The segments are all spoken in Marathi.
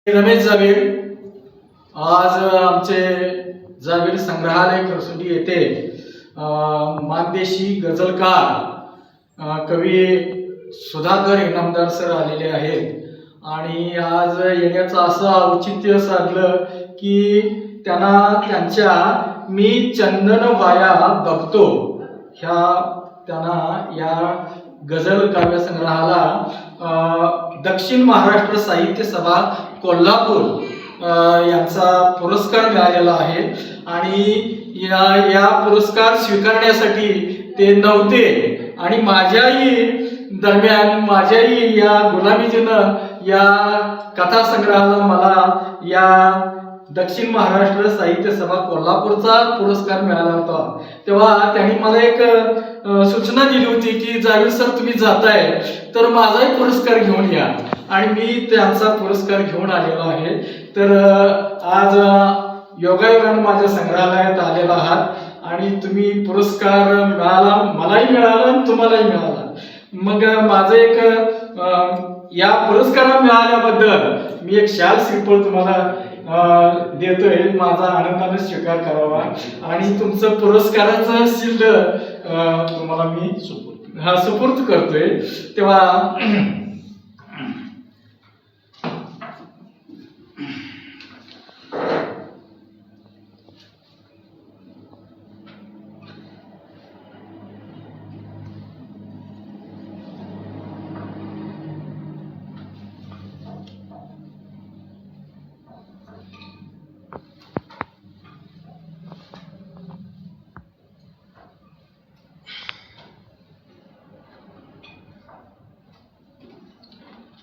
रमेश जावीर आज आमचे जावीर संग्रहालय खरसुंडी येथे मानदेशी गझलकार कवी सुधाकर इनामदार सर आलेले आहेत आणि आज येण्याचं असं औचित्य साधलं की त्यांच्या मी चंदन वाया बघतो त्यांना या गझल काव्य संग्रहाला दक्षिण महाराष्ट्र साहित्य सभा कोल्हापूर यांचा पुरस्कार मिळालेला आहे आणि या पुरस्कार स्वीकारण्यासाठी ते नव्हते आणि माझ्याही दरम्यान माझ्याही या गुलामीजीनं या कथासंग्रहाला मला या दक्षिण महाराष्ट्र साहित्य सभा कोल्हापूरचा पुरस्कार मिळाला होता। तेव्हा त्यांनी मला एक सूचना दिली होती की जावीर सर तुम्ही जाताय तर माझाही पुरस्कार घेऊन या आणि मी त्यांचा पुरस्कार घेऊन आलेलो आहे। तर आज योगायोगाने माझ्या संग्रहालयात आलेला आहात आणि तुम्ही पुरस्कार मिळाला, मलाही मिळाला आणि तुम्हालाही मिळाला। मग माझं एक या पुरस्कार मिळाल्याबद्दल मी एक शाल श्रीफळ तुम्हाला देतोय, माझा आनंदाने स्वीकार करावा आणि तुमचं पुरस्काराचं शिल्ड तुम्हाला मी सुपूर्द करतोय। तेव्हा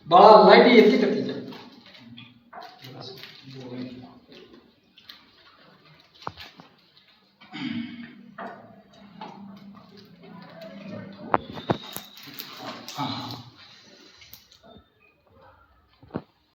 बाळा लाईट येते का तिच्या? हा